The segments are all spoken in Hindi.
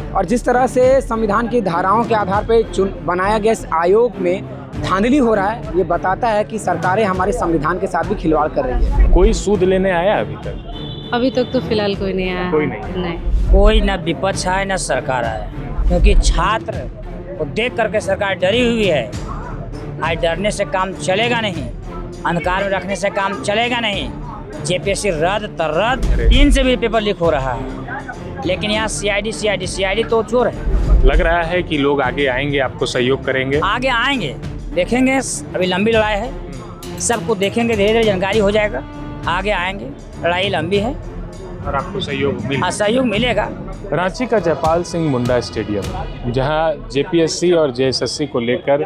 और जिस तरह से संविधान की धाराओं के आधार पर बनाया गया इस आयोग में धांधली हो रहा है, ये बताता है कि सरकारें हमारे संविधान के साथ भी खिलवाड़ कर रही है। कोई सूद लेने आया अभी तक? अभी तक तो फिलहाल कोई नहीं आया। कोई नहीं। कोई ना विपक्ष है ना सरकार है, क्योंकि छात्र को देख करके सरकार डरी हुई है। आज डरने से काम चलेगा नहीं, अंधकार में रखने से काम चलेगा नहीं। जेपीएससी रद्द तर रद्द, इनसे भी पेपर लीक हो रहा है, लेकिन यहाँ सीआईडी तो चोर है। लग रहा है कि लोग आगे आएंगे, आपको सहयोग करेंगे? आगे आएंगे, देखेंगे। अभी लंबी लड़ाई है, सबको देखेंगे, धीरे धीरे जानकारी हो जाएगा। आगे आएंगे, लड़ाई लंबी है और आपको सहयोग मिलेगा? सहयोग मिलेगा। रांची का जयपाल सिंह मुंडा स्टेडियम, जहां जेपीएससी और जेएसएससी को लेकर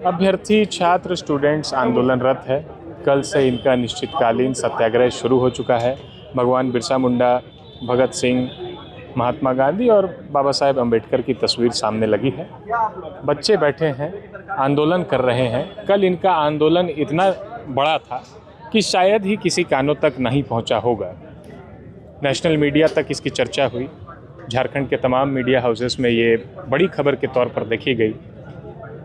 अभ्यर्थी छात्र स्टूडेंट्स आंदोलनरत है। कल से इनका निश्चितकालीन सत्याग्रह शुरू हो चुका है। भगवान बिरसा मुंडा, भगत सिंह, महात्मा गांधी और बाबा साहेब अम्बेडकर की तस्वीर सामने लगी है। बच्चे बैठे हैं, आंदोलन कर रहे हैं। कल इनका आंदोलन इतना बड़ा था कि शायद ही किसी कानों तक नहीं पहुंचा होगा। नेशनल मीडिया तक इसकी चर्चा हुई। झारखंड के तमाम मीडिया हाउसेस में ये बड़ी खबर के तौर पर देखी गई।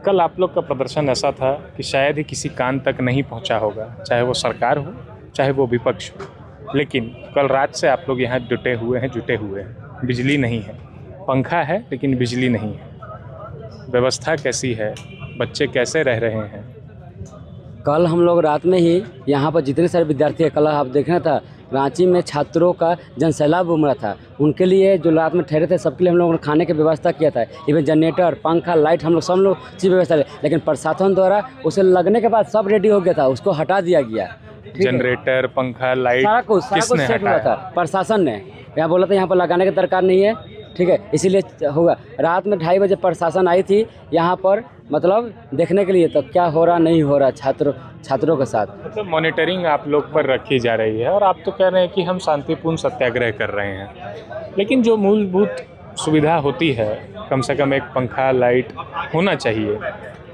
कल आप लोग का प्रदर्शन ऐसा था कि शायद ही किसी कान तक नहीं पहुंचा होगा, चाहे वो सरकार हो चाहे वो विपक्ष हो। लेकिन कल रात से आप लोग यहाँ जुटे हुए हैं। बिजली नहीं है, पंखा है लेकिन बिजली नहीं है। व्यवस्था कैसी है, बच्चे कैसे रह रहे हैं? कल हम लोग रात में ही यहाँ पर जितने सारे विद्यार्थी हैं, कल आप देखना था रांची में छात्रों का जनसैलाब उमड़ा था। उनके लिए जो रात में ठहरे थे सबके लिए हम लोगों ने खाने की व्यवस्था किया था। इवन जनरेटर, पंखा, लाइट, हम लोग सब लोग चीज़ व्यवस्था है, लेकिन प्रशासन द्वारा उसे लगने के बाद सब रेडी हो गया था, उसको हटा दिया गया। जनरेटर, पंखा, लाइट सारा कुछ सेट हुआ था। प्रशासन ने यहाँ बोला था यहाँ पर लगाने की दरकार नहीं है, ठीक है, इसीलिए होगा। रात में 2:30 बजे प्रशासन आई थी यहाँ पर, मतलब देखने के लिए तो क्या हो रहा नहीं हो रहा छात्रों के साथ। मतलब मॉनिटरिंग आप लोग पर रखी जा रही है और आप तो कह रहे हैं कि हम शांतिपूर्ण सत्याग्रह कर रहे हैं, लेकिन जो मूलभूत सुविधा होती है, कम से कम एक पंखा, लाइट होना चाहिए।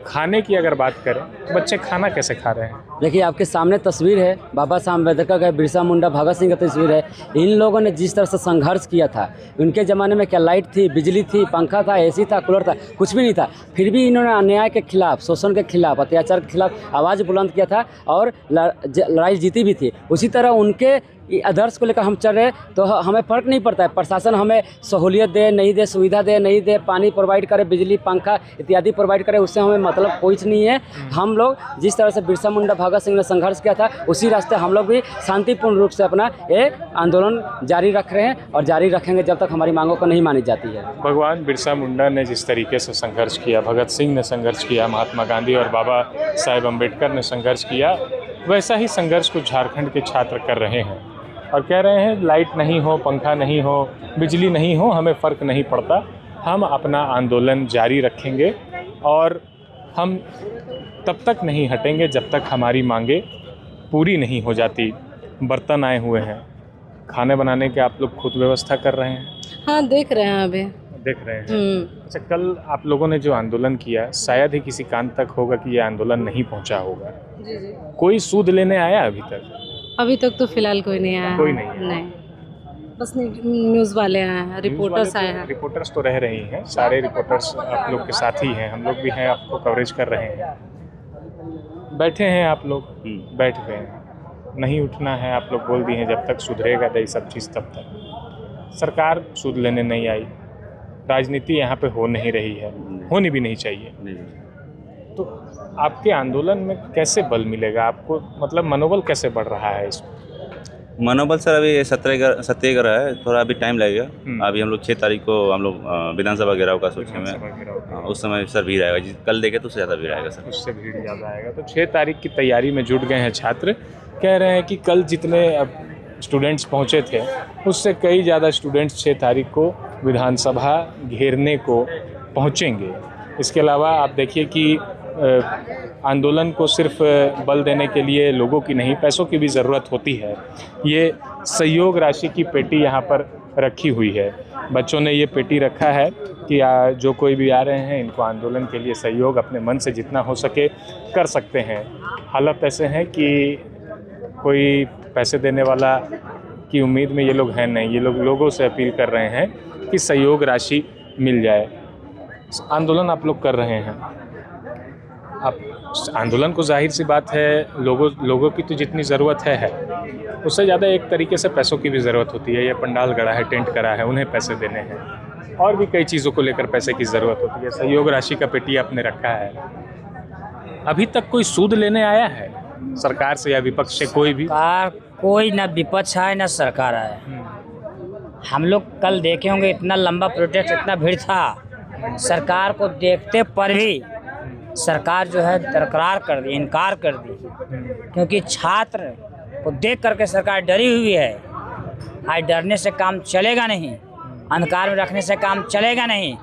खाने की अगर बात करें तो बच्चे खाना कैसे खा रहे हैं? देखिए आपके सामने तस्वीर है, बाबा साहब अम्बेडकर का, बिरसा मुंडा, भगत सिंह का तस्वीर है। इन लोगों ने जिस तरह से संघर्ष किया था, उनके ज़माने में क्या लाइट थी, बिजली थी, पंखा था, एसी था, कूलर था, कुछ भी नहीं था। फिर भी इन्होंने अन्याय के खिलाफ, शोषण के खिलाफ, अत्याचार के खिलाफ आवाज़ बुलंद किया था और लड़ाई जीती भी थी। उसी तरह उनके आदर्श को लेकर हम चल रहे, तो हमें फ़र्क नहीं पड़ता है प्रशासन हमें सहूलियत दे नहीं दे, सुविधा दे नहीं दे, पानी प्रोवाइड करे, बिजली, पंखा इत्यादि प्रोवाइड करे, उससे हमें मतलब कोई नहीं है। हम लोग जिस तरह से बिरसा मुंडा, भगत सिंह ने संघर्ष किया था, उसी रास्ते हम लोग भी शांतिपूर्ण रूप से अपना ये आंदोलन जारी रख रहे हैं और जारी रखेंगे जब तक हमारी मांगों को नहीं मानी जाती है। भगवान बिरसा मुंडा ने जिस तरीके से संघर्ष किया, भगत सिंह ने संघर्ष किया, महात्मा गांधी और बाबा साहेब अम्बेडकर ने संघर्ष किया, वैसा ही संघर्ष कुछ झारखंड के छात्र कर रहे हैं और कह रहे हैं लाइट नहीं हो, पंखा नहीं हो, बिजली नहीं हो, हमें फ़र्क नहीं पड़ता, हम अपना आंदोलन जारी रखेंगे और हम तब तक नहीं हटेंगे जब तक हमारी मांगे पूरी नहीं हो जाती। बर्तन आए हुए हैं, खाने बनाने के आप लोग खुद व्यवस्था कर रहे हैं? हाँ, देख रहे हैं, अभी देख रहे हैं। अच्छा, कल आप लोगों ने जो आंदोलन किया, शायद ही किसी कान तक होगा कि ये आंदोलन नहीं पहुंचा होगा। जी। कोई सूद लेने आया अभी तक? अभी तक तो फिलहाल कोई नहीं आया। कोई नहीं है। नहीं, बस न्यूज़ वाले हैं, रिपोर्टर्स आए हैं। रिपोर्टर्स तो रह रही हैं, सारे रिपोर्टर्स आप लोग के साथ ही हैं, हम लोग भी हैं, आपको कवरेज कर रहे हैं। बैठे हैं आप लोग, बैठ गए हैं, नहीं उठना है, आप लोग बोल दिए हैं जब तक सुधरेगा नहीं सब चीज़ तब तक। सरकार सूद लेने नहीं आई, राजनीति यहाँ पे हो नहीं रही है, होनी भी नहीं चाहिए। तो आपके आंदोलन में कैसे बल मिलेगा आपको, मतलब मनोबल कैसे बढ़ रहा है इसमें? मनोबल सर अभी सत्याग्रह है, थोड़ा अभी टाइम लगेगा। अभी हम लोग 6 तारीख को हम लोग विधानसभा घेराव का सोचे में, उस समय सर भीड़ आएगा, कल देखे तो उससे ज़्यादा भीड़ आएगा सर। उससे भीड़ ज़्यादा आएगा। तो 6 तारीख की तैयारी में जुट गए हैं छात्र। कह रहे हैं कि कल जितने स्टूडेंट्स पहुँचे थे उससे कई ज़्यादा स्टूडेंट्स 6 तारीख को विधानसभा घेरने को पहुँचेंगे। इसके अलावा आप देखिए कि आंदोलन को सिर्फ बल देने के लिए लोगों की नहीं, पैसों की भी ज़रूरत होती है। ये सहयोग राशि की पेटी यहाँ पर रखी हुई है, बच्चों ने ये पेटी रखा है कि जो कोई भी आ रहे हैं इनको आंदोलन के लिए सहयोग अपने मन से जितना हो सके कर सकते हैं। हालत ऐसे हैं कि कोई पैसे देने वाला की उम्मीद में ये लोग हैं नहीं, ये लोग लोगों से अपील कर रहे हैं कि सहयोग राशि मिल जाए। आंदोलन आप लोग कर रहे हैं, आप आंदोलन को जाहिर सी बात है लोगों की तो जितनी ज़रूरत है उससे ज़्यादा एक तरीके से पैसों की भी ज़रूरत होती है। ये पंडाल गड़ा है, टेंट करा है, उन्हें पैसे देने हैं, और भी कई चीज़ों को लेकर पैसे की ज़रूरत होती है। सहयोग राशि का पेटी आपने रखा है, अभी तक कोई सूद लेने आया है सरकार से या विपक्ष से? कोई भी कोई ना विपक्ष है ना सरकार है। हम लोग कल देखे होंगे, इतना लंबा प्रोटेस्ट, इतना भीड़ था, सरकार को देखते पर भी सरकार जो है दरकरार कर दी, इनकार कर दी, क्योंकि छात्र को देख करके सरकार डरी हुई है। आज डरने से काम चलेगा नहीं, अंधकार में रखने से काम चलेगा नहीं।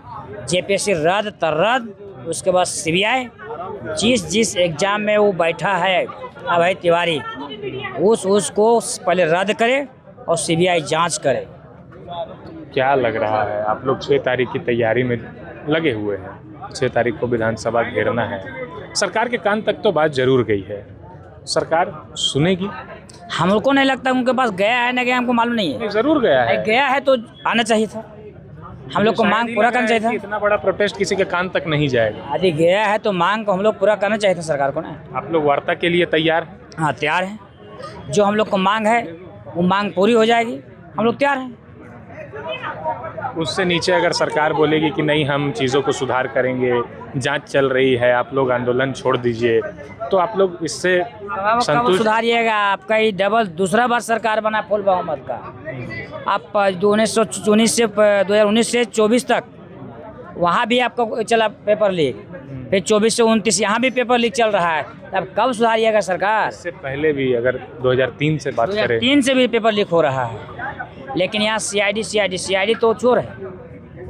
जेपीएससी रद्द तर रद्द, उसके बाद सीबीआई जिस एग्ज़ाम में वो बैठा है अभय तिवारी, उसको पहले रद्द करे और सीबीआई जांच करे। क्या लग रहा है, आप लोग 6 तारीख की तैयारी में लगे हुए हैं, 6 तारीख को विधानसभा घेरना है, सरकार के कान तक तो बात जरूर गई है, सरकार सुनेगी? हमको नहीं लगता उनके पास गया है ना गया, हमको मालूम नहीं है। जरूर गया है, गया है तो आना चाहिए था, हम लोग को मांग पूरा करना चाहिए था। इतना बड़ा प्रोटेस्ट किसी के कान तक नहीं जाएगा। यदि गया है तो मांग को हम लोग पूरा करना चाहिए था सरकार को ना। आप लोग वार्ता के लिए तैयार हैं? हाँ, तैयार हैं। जो हम लोग को मांग है वो मांग पूरी हो जाएगी, हम लोग तैयार हैं। उससे नीचे अगर सरकार बोलेगी कि नहीं हम चीज़ों को सुधार करेंगे, जांच चल रही है, आप लोग आंदोलन छोड़ दीजिए, तो आप लोग इससे कब सुधारिएगा? आपका ये डबल दूसरा बार सरकार बना फुल बहुमत का। आप 2019 से 24 तक वहाँ भी आपका चला पेपर लीक, फिर 24 से 29 यहाँ भी पेपर लीक चल रहा है। अब कब सुधारिएगा सरकार? इससे पहले भी अगर 2003 से बात करें, 2003 से भी पेपर लीक हो रहा है, लेकिन यहाँ सीआईडी तो चोर है।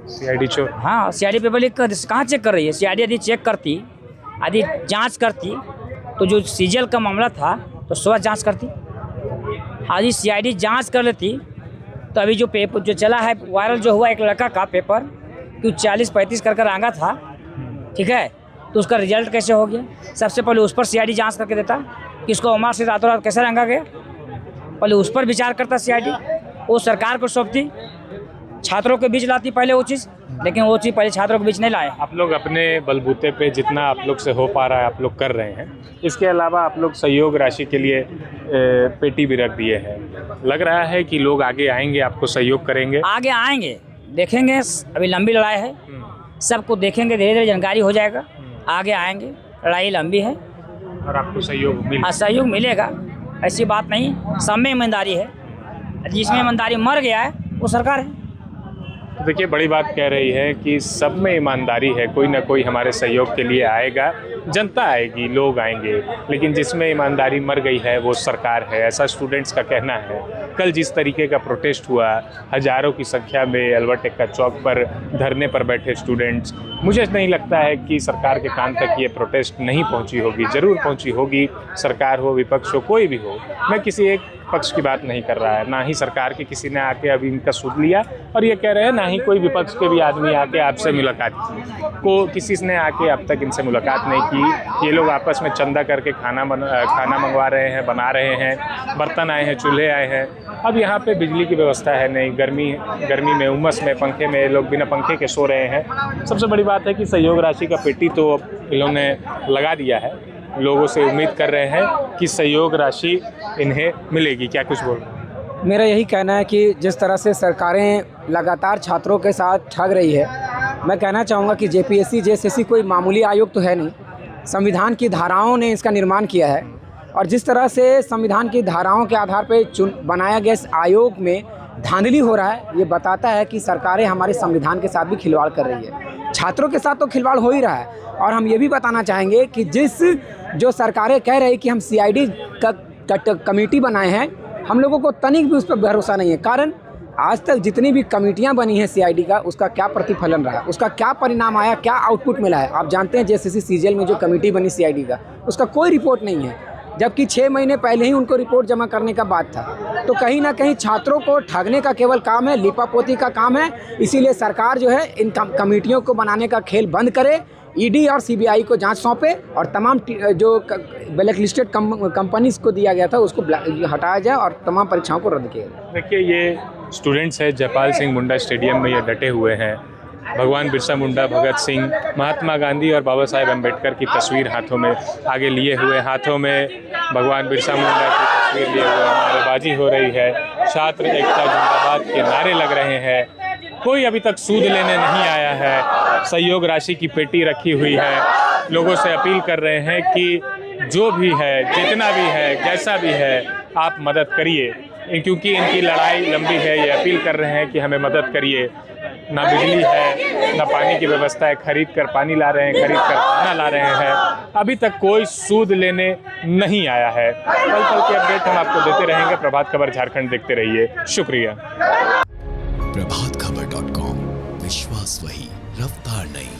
सीआईडी चोर? हाँ, सीआईडी पेपर लीक कहाँ चेक कर रही है? सीआईडी यदि चेक करती, यदि जांच करती, तो जो सीजल का मामला था तो सुबह जांच करती। यदि सीआईडी जांच कर लेती तो अभी जो पेपर जो चला है वायरल जो हुआ एक लड़का का पेपर कि 40-35 कर रंगा था, ठीक है, तो उसका रिजल्ट कैसे हो गया? सबसे पहले उस पर सीआईडी जांच करके देता कि इसको उमर से रातों रात कैसे रंगा गया, पहले उस पर विचार करता सीआईडी, वो सरकार को सौंपती, छात्रों के बीच लाती पहले वो चीज़, लेकिन वो चीज़ पहले छात्रों के बीच नहीं लाए। आप लोग अपने बलबूते पे जितना आप लोग से हो पा रहा है आप लोग कर रहे हैं, इसके अलावा आप लोग सहयोग राशि के लिए पेटी भी रख दिए हैं। लग रहा है कि लोग आगे आएंगे, आपको सहयोग करेंगे? आगे आएंगे, देखेंगे, अभी लंबी लड़ाई है, सबको देखेंगे, धीरे धीरे जानकारी हो जाएगा, आगे आएंगे, लड़ाई लंबी है और आपको सहयोग मिलेगा, ऐसी बात नहीं। सब में ईमानदारी है, जिसमें ईमानदारी मर गया है वो सरकार है। तो देखिए, बड़ी बात कह रही है कि सब में ईमानदारी है, कोई ना कोई हमारे सहयोग के लिए आएगा, जनता आएगी, लोग आएंगे, लेकिन जिसमें ईमानदारी मर गई है वो सरकार है, ऐसा स्टूडेंट्स का कहना है। कल जिस तरीके का प्रोटेस्ट हुआ, हज़ारों की संख्या में अल्बर्ट एक्का चौक पर धरने पर बैठे स्टूडेंट्स, मुझे नहीं लगता है कि सरकार के कान तक ये प्रोटेस्ट नहीं पहुंची होगी। ज़रूर पहुंची होगी, सरकार हो, विपक्ष हो, कोई भी हो। मैं किसी एक पक्ष की बात नहीं कर रहा है, ना ही सरकार के किसी ने आके अभी इनका सूद लिया और ये कह रहे हैं, ना ही कोई विपक्ष के भी आदमी आके आपसे मुलाकात की, को किसी ने आके अब तक इनसे मुलाकात नहीं की। ये लोग आपस में चंदा करके खाना मंगवा रहे हैं, बना रहे हैं, बर्तन आए हैं, चूल्हे आए हैं। अब यहाँ पे बिजली की व्यवस्था है नहीं, गर्मी में, उमस में, पंखे में लोग बिना पंखे के सो रहे हैं। सबसे बड़ी बात है कि सहयोग राशि का पेटी तो इन्होंने लगा दिया है, लोगों से उम्मीद कर रहे हैं कि सहयोग राशि इन्हें मिलेगी। क्या कुछ बोल रहे हैं? मेरा यही कहना है कि जिस तरह से सरकारें लगातार छात्रों के साथ ठग रही है, मैं कहना चाहूँगा कि जेपीएससी जेएसएससी कोई मामूली आयोग तो है नहीं, संविधान की धाराओं ने इसका निर्माण किया है। और जिस तरह से संविधान की धाराओं के आधार पर बनाया गया इस आयोग में धांधली हो रहा है, ये बताता है कि सरकारें हमारे संविधान के साथ भी खिलवाड़ कर रही है। छात्रों के साथ तो खिलवाड़ हो ही रहा है। और हम ये भी बताना चाहेंगे कि जो सरकारें कह रही कि हम सीआईडी का कमेटी बनाए हैं, हम लोगों को तनिक भी उस पर भरोसा नहीं है। कारण आज तक जितनी भी कमेटियां बनी हैं सीआईडी का, उसका क्या प्रतिफलन रहा, उसका क्या परिणाम आया, क्या आउटपुट मिला है? आप जानते हैं जेएसएससी सीजीएल में जो कमेटी बनी सीआईडी का, उसका कोई रिपोर्ट नहीं है, जबकि 6 महीने पहले ही उनको रिपोर्ट जमा करने का बात था। तो कहीं ना कहीं छात्रों को ठगने का केवल काम है, लिपापोती का काम है। इसीलिए सरकार जो है इन कमेटियों को बनाने का खेल बंद करे, ईडी और सीबीआई को जांच सौंपे और तमाम जो ब्लैक लिस्टेड कंपनीज को दिया गया था उसको हटाया जाए और तमाम परीक्षाओं को रद्द किया जाए। देखिए, ये स्टूडेंट्स हैं जयपाल सिंह मुंडा स्टेडियम में ये डटे हुए हैं। भगवान बिरसा मुंडा, भगत सिंह, महात्मा गांधी और बाबा साहेब अम्बेडकर की तस्वीर हाथों में आगे लिए हुए, हाथों में भगवान बिरसा मुंडा की तस्वीर लिए हुए नारेबाजी हो रही है। छात्र एकता जिंदाबाद के नारे लग रहे हैं। कोई अभी तक सूद लेने नहीं आया है। सहयोग राशि की पेटी रखी हुई है। लोगों से अपील कर रहे हैं कि जो भी है, जितना भी है, जैसा भी है, आप मदद करिए, क्योंकि इनकी लड़ाई लंबी है। ये अपील कर रहे हैं कि हमें मदद करिए। ना बिजली है, ना पानी की व्यवस्था है, खरीद कर पानी ला रहे हैं, खरीद कर खाना ला रहे हैं। अभी तक कोई सूद लेने नहीं आया है। पल पल के अपडेट हम आपको देते रहेंगे। प्रभात खबर झारखंड देखते रहिए। शुक्रिया। प्रभातखबर.com, विश्वास वही, रफ्तार नहीं।